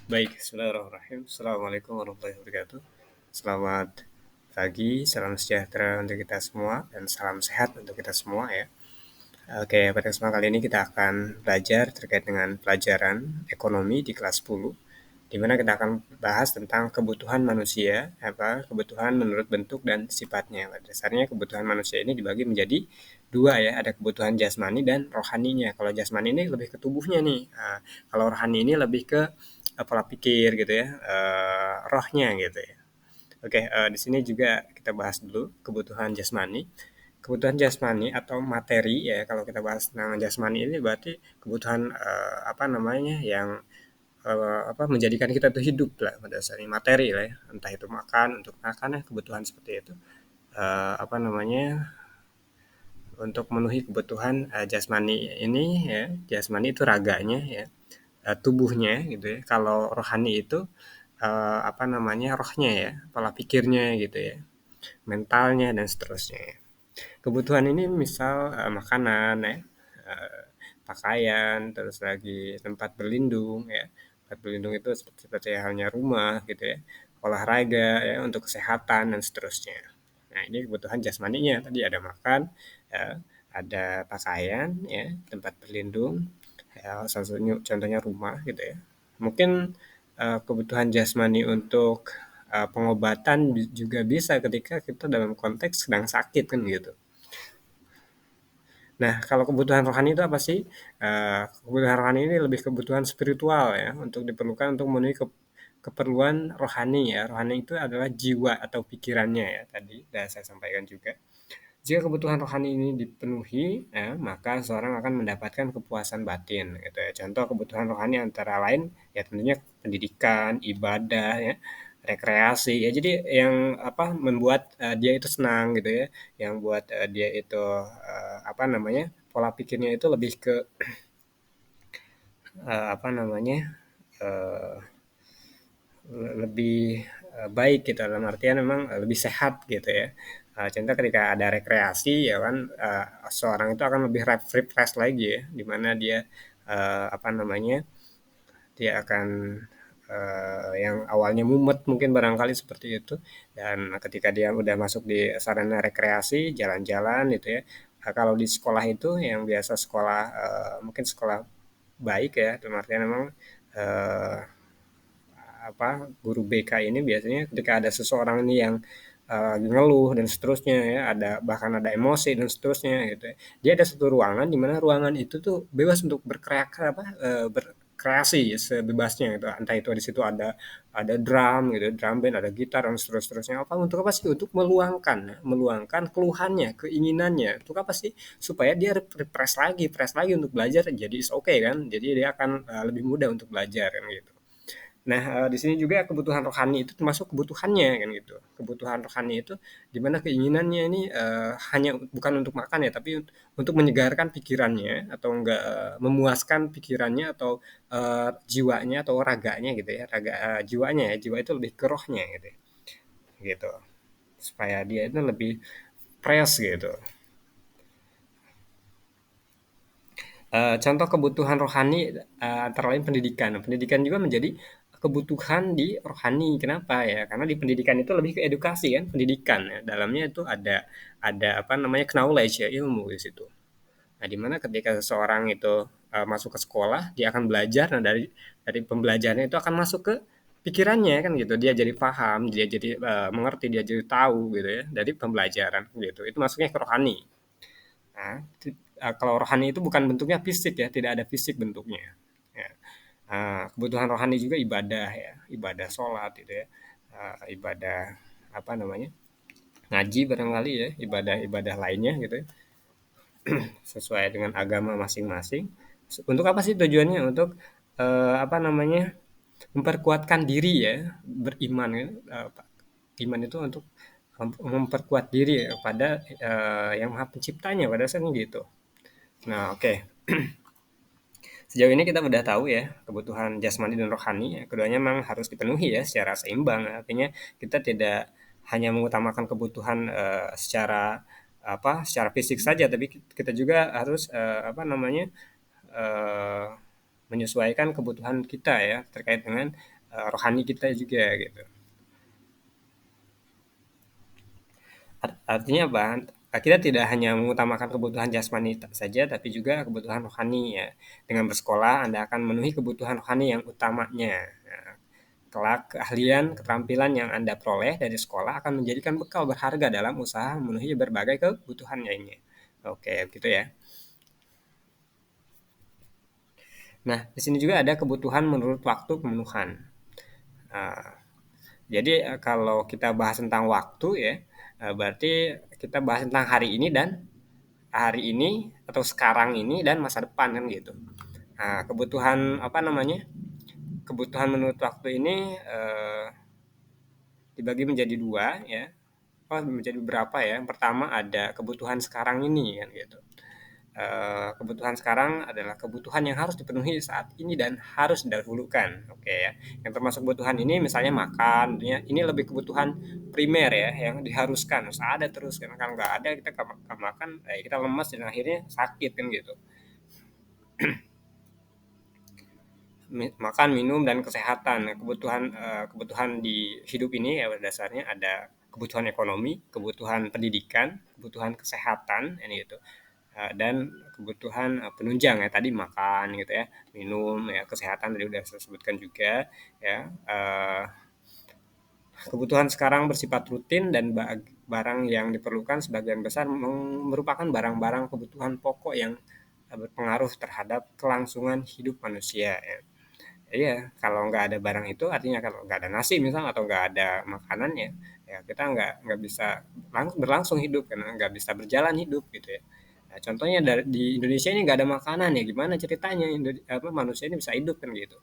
Baik, bismillahirrahmanirrahim. Assalamualaikum warahmatullahi wabarakatuh. Selamat pagi, salam sejahtera untuk kita semua, dan salam sehat untuk kita semua ya. Oke, pada kesempatan kali ini kita akan belajar terkait dengan pelajaran ekonomi di kelas 10, di mana kita akan bahas tentang kebutuhan manusia, kebutuhan menurut bentuk dan sifatnya. Pada dasarnya kebutuhan manusia ini dibagi menjadi dua ya, ada kebutuhan jasmani dan rohaninya. Kalau jasmani ini lebih ke tubuhnya nih, kalau rohani ini lebih ke pola pikir gitu ya, rohnya gitu ya. Oke, di sini juga kita bahas dulu kebutuhan jasmani. Kebutuhan jasmani atau materi ya, kalau kita bahas tentang jasmani ini berarti kebutuhan yang menjadikan kita tuh hidup lah pada dasarnya materi lah ya, entah itu makan untuk makan ya, kebutuhan seperti itu. Eh, apa namanya untuk memenuhi kebutuhan jasmani ini ya, jasmani itu raganya ya, tubuhnya gitu ya. Kalau rohani itu rohnya ya, pola pikirnya gitu ya, mentalnya dan seterusnya ya. Kebutuhan ini misal makanan ya, eee, pakaian, terus lagi tempat berlindung ya. Tempat berlindung itu seperti halnya rumah gitu ya, olahraga ya untuk kesehatan dan seterusnya. Nah, ini kebutuhan jasmaninya tadi ada makan, ya, ada pakaian ya, tempat berlindung, ya salah satunya contohnya rumah gitu ya. Mungkin kebutuhan jasmani untuk pengobatan juga bisa ketika kita dalam konteks sedang sakit kan gitu. Nah, kalau kebutuhan rohani itu apa sih? Kebutuhan rohani ini lebih kebutuhan spiritual ya, untuk diperlukan untuk memenuhi keperluan rohani ya. Rohani itu adalah jiwa atau pikirannya ya, tadi sudah saya sampaikan juga. Jika kebutuhan rohani ini dipenuhi, ya, maka seorang akan mendapatkan kepuasan batin gitu ya. Contoh kebutuhan rohani antara lain ya tentunya pendidikan, ibadah ya, rekreasi ya. Jadi yang membuat dia itu senang gitu ya, yang buat dia itu pola pikirnya itu lebih ke eh, apa namanya eh, lebih baik gitu dalam artian memang lebih sehat gitu ya. Contoh ketika ada rekreasi ya kan, seorang itu akan lebih refresh lagi ya, di mana dia eh, apa namanya dia akan yang awalnya mumet mungkin barangkali seperti itu, dan ketika dia udah masuk di sarana rekreasi jalan-jalan gitu ya. Kalau di sekolah itu yang biasa sekolah mungkin sekolah baik ya, dalam artian memang eh, guru BK ini biasanya ketika ada seseorang ini yang ngeluh dan seterusnya ya, ada bahkan ada emosi dan seterusnya gitu ya. Dia ada satu ruangan di mana ruangan itu tuh bebas untuk berkreasi sebebasnya gitu. Entah itu di situ ada drum gitu, drum band, ada gitar dan seterusnya. Untuk apa sih? Untuk meluangkan keluhannya, keinginannya. Untuk apa sih? Supaya dia fresh lagi untuk belajar. Jadi oke okay, kan? Jadi dia akan lebih mudah untuk belajar kan gitu. Nah, di sini juga kebutuhan rohani itu termasuk kebutuhannya kan gitu. Kebutuhan rohani itu di mana keinginannya ini, hanya bukan untuk makan ya, tapi untuk menyegarkan pikirannya atau enggak, memuaskan pikirannya atau, jiwanya atau raganya gitu ya, jiwanya ya, jiwa itu lebih ke rohnya gitu ya, gitu. Supaya dia itu lebih fresh gitu. Contoh kebutuhan rohani, antara lain pendidikan. Pendidikan juga menjadi kebutuhan di rohani. Kenapa ya? Karena di pendidikan itu lebih ke edukasi kan, pendidikan ya. Dalamnya itu ada knowledge ya, ilmu di situ. Nah, di mana ketika seseorang itu masuk ke sekolah, dia akan belajar. Nah, dari pembelajarannya itu akan masuk ke pikirannya kan gitu. Dia jadi paham, dia jadi mengerti, dia jadi tahu gitu ya dari pembelajaran gitu. Itu masuknya ke rohani. Nah, kalau rohani itu bukan bentuknya fisik ya, tidak ada fisik bentuknya. Ya. Kebutuhan rohani juga ibadah ya, ibadah sholat gitu ya, ibadah apa namanya ngaji barangkali ya, ibadah-ibadah lainnya gitu ya, sesuai dengan agama masing-masing. Untuk apa sih tujuannya? Untuk memperkuatkan diri ya, beriman ya. Iman itu untuk memperkuat diri ya, pada yang maha penciptanya pada dasarnya gitu. Nah, oke. Sejauh ini kita udah tahu ya kebutuhan jasmani dan rohani ya, keduanya memang harus dipenuhi ya secara seimbang. Artinya kita tidak hanya mengutamakan kebutuhan secara fisik saja, tapi kita juga harus menyesuaikan kebutuhan kita ya terkait dengan rohani kita juga gitu. Artinya apa? Kita tidak hanya mengutamakan kebutuhan jasmani saja, tapi juga kebutuhan rohani ya. Dengan bersekolah, Anda akan memenuhi kebutuhan rohani yang utamanya. Nah, kelak keahlian, keterampilan yang Anda peroleh dari sekolah akan menjadikan bekal berharga dalam usaha memenuhi berbagai kebutuhan lainnya. Oke, gitu ya. Nah, di sini juga ada kebutuhan menurut waktu pemenuhan. Nah, jadi kalau kita bahas tentang waktu ya, berarti kita bahas tentang hari ini atau sekarang ini dan masa depan kan gitu. Nah, kebutuhan apa namanya? Kebutuhan menurut waktu ini dibagi menjadi dua ya. Oh, menjadi berapa ya? Yang pertama ada kebutuhan sekarang ini kan gitu. Kebutuhan sekarang adalah kebutuhan yang harus dipenuhi saat ini dan harus didahulukan. Oke ya. Yang termasuk kebutuhan ini misalnya makan, ya, ini lebih kebutuhan primer ya yang diharuskan. Harus ada terus karena kalau nggak ada kita nggak makan, kita lemas dan akhirnya sakit kan gitu. Makan, minum, dan kesehatan. Nah, kebutuhan di hidup ini ya pada dasarnya ada kebutuhan ekonomi, kebutuhan pendidikan, kebutuhan kesehatan, ini gitu. Dan kebutuhan penunjang ya tadi makan gitu ya, minum ya, kesehatan tadi udah saya sebutkan juga ya. Kebutuhan sekarang bersifat rutin dan barang yang diperlukan sebagian besar merupakan barang-barang kebutuhan pokok yang berpengaruh terhadap kelangsungan hidup manusia ya. Iya, kalau nggak ada barang itu artinya kalau nggak ada nasi misal atau nggak ada makanannya, ya kita nggak bisa berlangsung hidup karena nggak bisa berjalan hidup gitu ya. Nah, contohnya di Indonesia ini nggak ada makanan ya gimana ceritanya manusia ini bisa hidup kan gitu.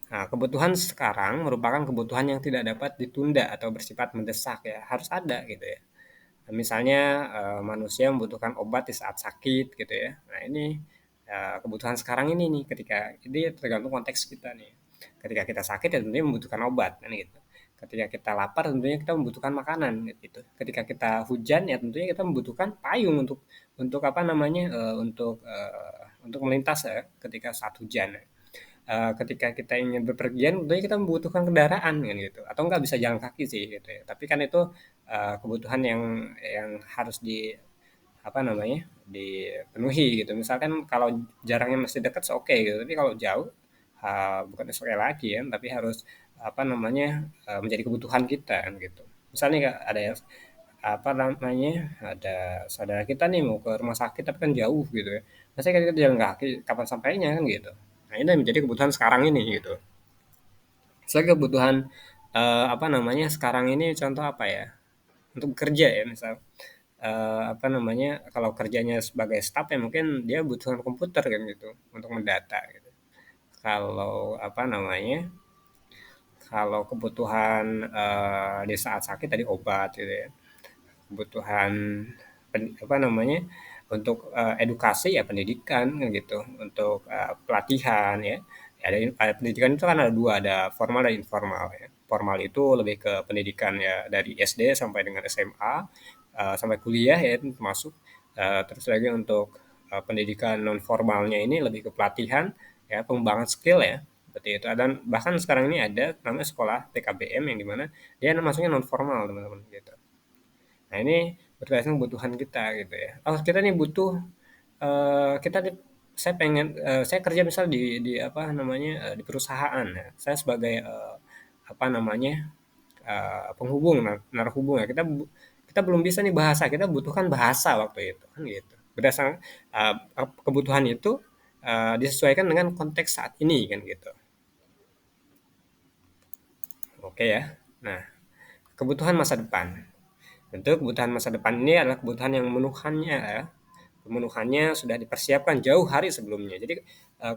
Nah, kebutuhan sekarang merupakan kebutuhan yang tidak dapat ditunda atau bersifat mendesak ya, harus ada gitu ya. Misalnya manusia membutuhkan obat di saat sakit gitu ya. Nah ini kebutuhan sekarang ini nih ketika ini tergantung konteks kita nih. Ketika kita sakit ya tentunya membutuhkan obat kan gitu. Ketika kita lapar tentunya kita membutuhkan makanan gitu. Ketika kita hujan ya tentunya kita membutuhkan payung untuk apa namanya untuk melintas ya ketika saat hujan. Ketika kita ingin bepergian tentunya kita membutuhkan kendaraan kan gitu atau nggak bisa jalan kaki sih gitu ya tapi kan itu kebutuhan yang harus apa namanya dipenuhi gitu misalkan kalau jaraknya masih dekat oke gitu tapi kalau jauh bukan oke lagi ya tapi harus apa namanya menjadi kebutuhan kita kan gitu misalnya ada yang apa namanya ada saudara kita nih mau ke rumah sakit tapi kan jauh gitu ya masa kita jalan kaki kapan sampainya kan gitu nah ini menjadi kebutuhan sekarang ini gitu saya kebutuhan apa namanya sekarang ini contoh apa ya untuk bekerja ya misal apa namanya kalau kerjanya sebagai staff ya mungkin dia butuh komputer kan gitu untuk mendata gitu kalau apa namanya kalau kebutuhan di saat sakit tadi obat gitu ya kebutuhan apa namanya untuk edukasi ya pendidikan kan gitu untuk pelatihan ya. Ya, ada pendidikan itu kan ada dua ada formal dan informal ya formal itu lebih ke pendidikan ya dari SD sampai dengan SMA sampai kuliah ya itu termasuk terus lagi untuk pendidikan non formalnya ini lebih ke pelatihan ya pengembangan skill ya seperti itu dan bahkan sekarang ini ada namanya sekolah PKBM yang dimana dia masuknya non formal teman-teman gitu. Nah, ini berdasarkan kebutuhan kita gitu ya. Oh, kita nih butuh kita nih saya pengen saya kerja misal di apa namanya di perusahaan ya. Saya sebagai apa namanya penghubung narhubung ya. Kita belum bisa nih bahasa, kita butuhkan bahasa waktu itu kan gitu. Berdasarkan eh, kebutuhan itu disesuaikan dengan konteks saat ini kan gitu. Oke ya. Nah, kebutuhan masa depan. Tentu kebutuhan masa depan ini adalah kebutuhan yang memenuhannya ya. Pemenuhannya sudah dipersiapkan jauh hari sebelumnya. Jadi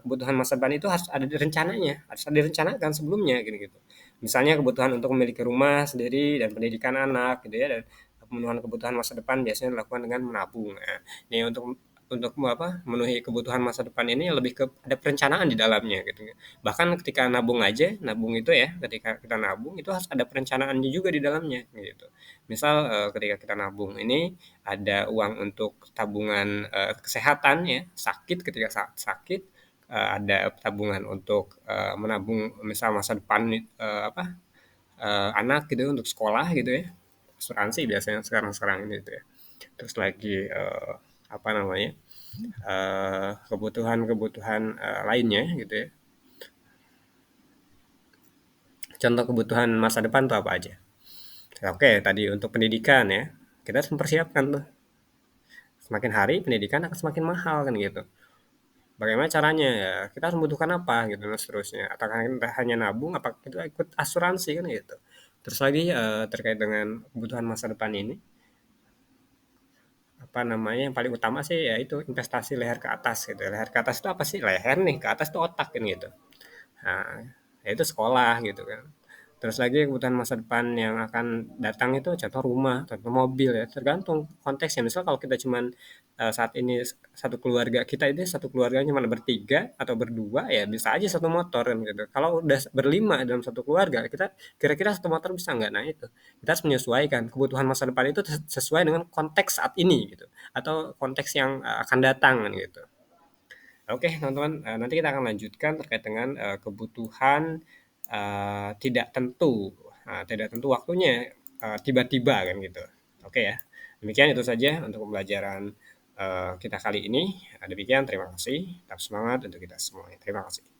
kebutuhan masa depan itu harus ada di rencananya, harus ada direncanakan sebelumnya gitu-gitu. Misalnya kebutuhan untuk memiliki rumah sendiri dan pendidikan anak gitu ya dan pemenuhan kebutuhan masa depan biasanya dilakukan dengan menabung. Nah, ini untuk untuk memenuhi kebutuhan masa depan ini lebih ke ada perencanaan di dalamnya gitu. Bahkan ketika nabung aja, nabung itu ya, ketika kita nabung itu harus ada perencanaannya juga di dalamnya gitu. Misal ketika kita nabung ini ada uang untuk tabungan kesehatan ya, sakit ketika sakit, ada tabungan untuk menabung misal masa depan anak gitu untuk sekolah gitu ya. Asuransi biasanya sekarang-sekarang ini gitu ya. Terus lagi apa namanya? Kebutuhan-kebutuhan lainnya gitu ya. Contoh kebutuhan masa depan tuh apa aja? Oke, tadi untuk pendidikan ya, kita harus mempersiapkan tuh. Semakin hari pendidikan akan semakin mahal kan gitu. Bagaimana caranya ya? Kita harus membutuhkan apa gitu dan seterusnya. Apakah kita hanya nabung, apakah kita ikut asuransi kan gitu. Terus lagi terkait dengan kebutuhan masa depan ini, apa namanya yang paling utama sih ya itu investasi leher ke atas gitu. Leher ke atas itu apa sih? Leher nih, ke atas itu otak kan gitu. Nah, ya itu sekolah gitu kan. Terus lagi kebutuhan masa depan yang akan datang itu contoh rumah, contoh mobil ya, tergantung konteksnya. Misal kalau kita cuman saat ini satu keluarga kita ini satu keluarganya cuma bertiga atau berdua ya bisa aja satu motor kan gitu. Kalau udah berlima dalam satu keluarga, kita kira-kira satu motor bisa nggak? Nah itu kita harus menyesuaikan kebutuhan masa depan itu sesuai dengan konteks saat ini gitu atau konteks yang akan datang kan gitu. Oke, teman-teman, nanti kita akan lanjutkan terkait dengan kebutuhan tidak tentu, tidak tentu waktunya, tiba-tiba kan gitu. Oke ya, demikian itu saja untuk pembelajaran kita kali ini. Demikian, terima kasih. Tetap semangat untuk kita semua. Terima kasih.